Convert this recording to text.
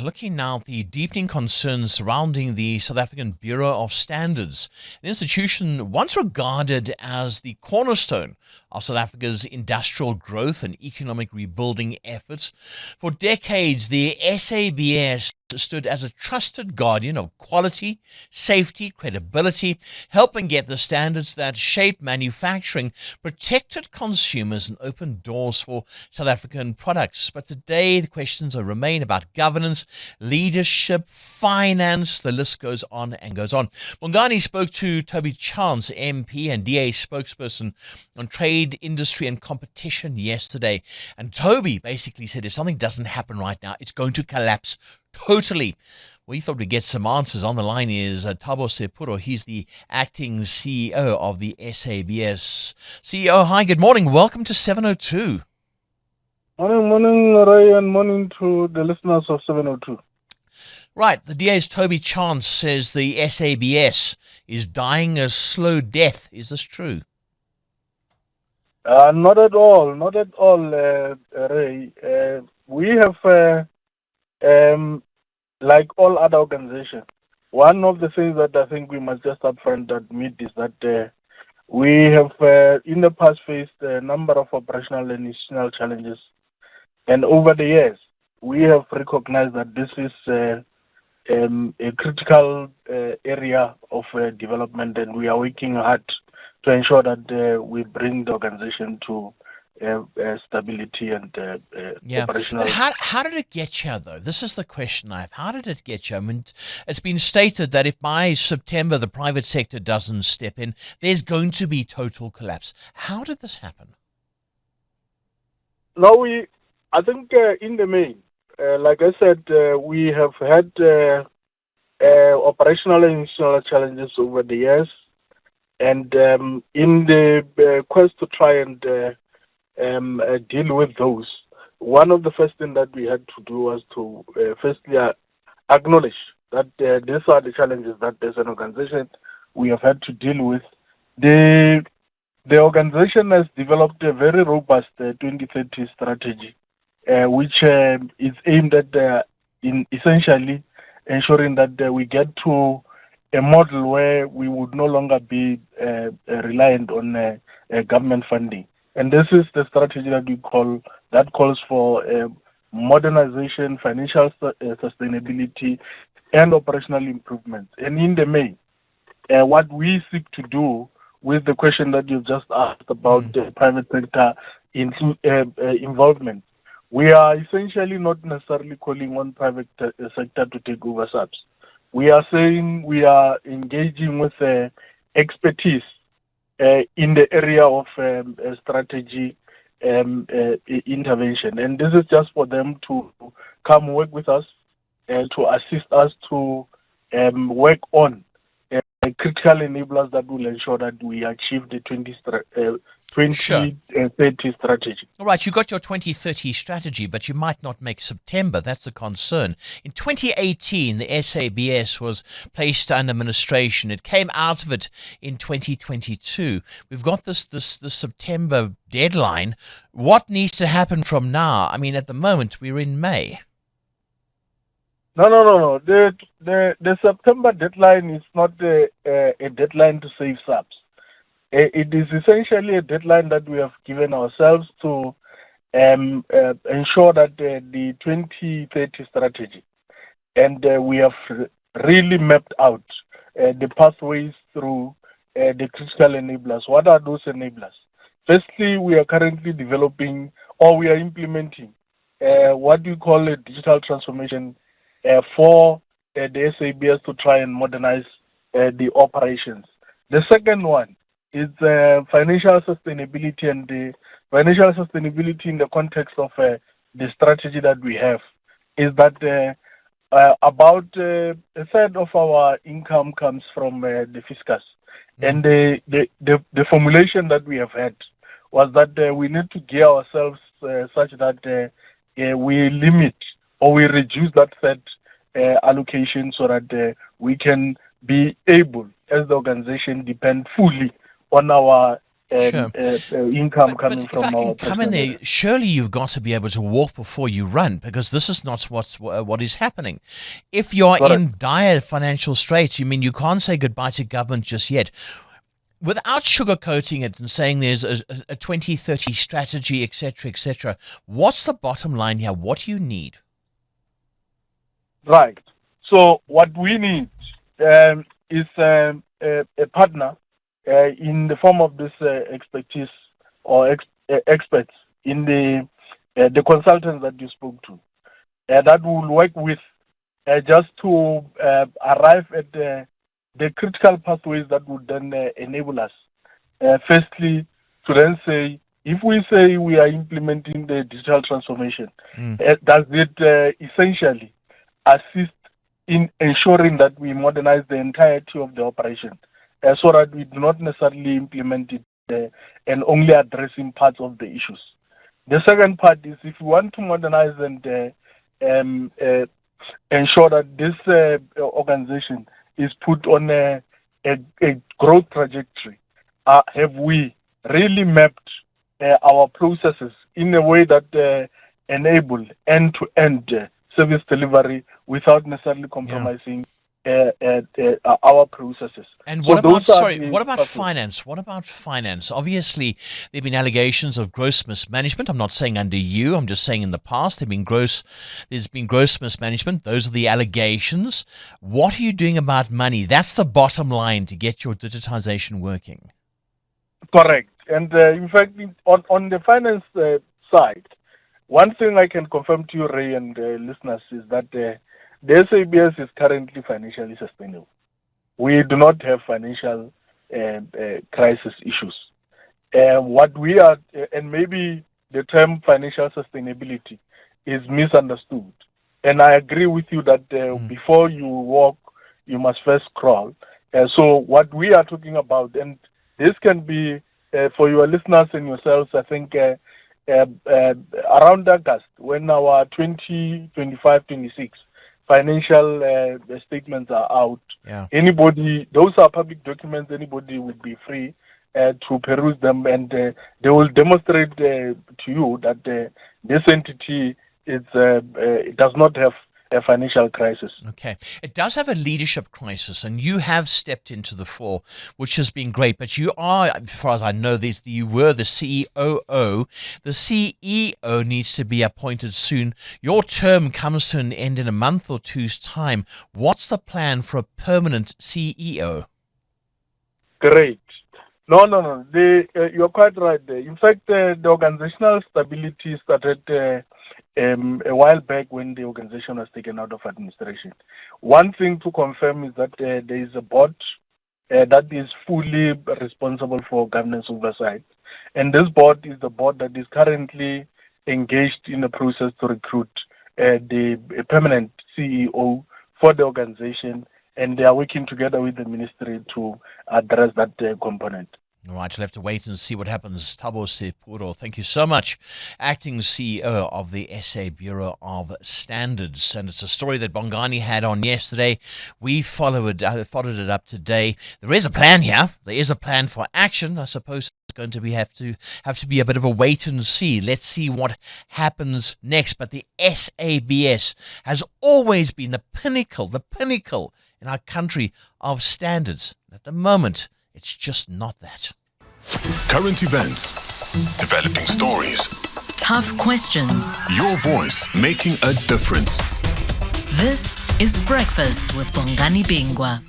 Looking now at the deepening concerns surrounding the South African Bureau of Standards, an institution once regarded as the cornerstone of South Africa's industrial growth and economic rebuilding efforts. For decades, the SABS stood as a trusted guardian of quality, safety, credibility, helping get the standards that shaped manufacturing, protected consumers, and opened doors for South African products. But today, the questions remain about governance, leadership, finance, the list goes on and goes on. Bongani spoke to Toby Chance, MP and DA spokesperson on trade, industry and competition yesterday. And Toby basically said if something doesn't happen right now, it's going to collapse totally. We thought we'd get some answers. On the line is Thabo Sepuro. He's the acting CEO of the SABS. CEO, hi, good morning. Welcome to 702. Morning, Ray, and morning to the listeners of 702. Right, the DA's Toby Chance says the SABS is dying a slow death. Is this true? Not at all, Ray. We have, like all other organizations, one of the things that I think we must just upfront admit is that we have in the past faced a number of operational and institutional challenges. And over the years, we have recognized that this is a critical area of development, and we are working hard to ensure that we bring the organization to stability and operational. But how did it get here, though? This is the question I have. How did it get here? I mean, it's been stated that if by September the private sector doesn't step in, there's going to be total collapse. How did this happen? No, I think in the main, like I said, we have had operational and institutional challenges over the years. And in the quest to try and deal with those, one of the first things that we had to do was to firstly acknowledge that these are the challenges that as an organization we have had to deal with. The organization has developed a very robust 2030 strategy, which is aimed at in essentially ensuring that we get to a model where we would no longer be reliant on government funding. And this is the strategy that calls for modernization, financial sustainability, and operational improvement. And in the main, what we seek to do with the question that you've just asked about the private sector involvement, we are essentially not necessarily calling on private sector to take over SABS. We are saying we are engaging with expertise in the area of strategy intervention. And this is just for them to come work with us, to assist us to work on critical enablers that will ensure that we achieve the 2030 strategy. All right, you got your 2030 strategy, but you might not make September. That's the concern. In 2018, the SABS was placed under administration. It came out of it in 2022. We've got this September deadline. What needs to happen from now? I mean, at the moment, we're in May. No. The September deadline is not a deadline to save SABS. It is essentially a deadline that we have given ourselves to ensure that the 2030 strategy, and we have really mapped out the pathways through the critical enablers. What are those enablers? Firstly, we are currently developing, or we are implementing what we call a digital transformation for the SABS to try and modernize the operations. The second one is financial sustainability, and the financial sustainability in the context of the strategy that we have is that about a third of our income comes from the fiscus. And the formulation that we have had was that we need to gear ourselves such that we limit or we reduce that third allocation so that we can be able, as the organization, depend fully on our Sure. income But coming if I from can our come in personnel. there, surely you've got to be able to walk before you run, because this is not what is happening. If you're Correct. in dire financial straits, you mean you can't say goodbye to government just yet. Without sugarcoating it and saying there's a 2030 strategy, etc., what's the bottom line here? What do you need? Right. So what we need is a partner in the form of this expertise or experts in the consultants that you spoke to that will work with just to arrive at the critical pathways that would then enable us, firstly, to then say, if we say we are implementing the digital transformation, does it essentially assist in ensuring that we modernize the entirety of the operation so that we do not necessarily implement it and only addressing parts of the issues? The second part is, if we want to modernize and ensure that this organization is put on a growth trajectory, have we really mapped our processes in a way that enable end-to-end service delivery without necessarily compromising our processes? And So what about, those are sorry, the what about pathways. finance? What about finance? Obviously, there have been allegations of gross mismanagement. I'm not saying under you. I'm just saying in the past there's been gross mismanagement. Those are the allegations. What are you doing about money? That's the bottom line to get your digitization working. Correct. And in fact, on the finance side, one thing I can confirm to you, Ray, and listeners, is that the SABS is currently financially sustainable. We do not have financial crisis issues. What we are, and maybe the term financial sustainability is misunderstood. And I agree with you that before you walk, you must first crawl. So what we are talking about, and this can be for your listeners and yourselves, I think around August, when our 2025-26 financial statements are out, those are public documents, anybody would be free to peruse them, and they will demonstrate to you that this entity it does not have a financial crisis. Okay. It does have a leadership crisis, and you have stepped into the fore, which has been great. But you are, as far as I know, you were the COO. The CEO needs to be appointed soon. Your term comes to an end in a month or two's time. What's the plan for a permanent CEO? Great. No. You're quite right there. In fact, the organizational stability started a while back when the organization was taken out of administration. One thing to confirm is that there is a board that is fully responsible for governance oversight. And this board is the board that is currently engaged in the process to recruit the permanent CEO for the organization, and they are working together with the ministry to address that component. All right, you'll have to wait and see what happens. Thabo Sepuro, thank you so much. Acting CEO of the SA Bureau of Standards. And it's a story that Bongani had on yesterday. We followed it up today. There is a plan here. There is a plan for action. I suppose it's going to have to be a bit of a wait and see. Let's see what happens next. But the SABS has always been the pinnacle in our country of standards. At the moment, it's just not that. Current events, developing stories, tough questions. Your voice making a difference. This is Breakfast with Bongani Bingwa.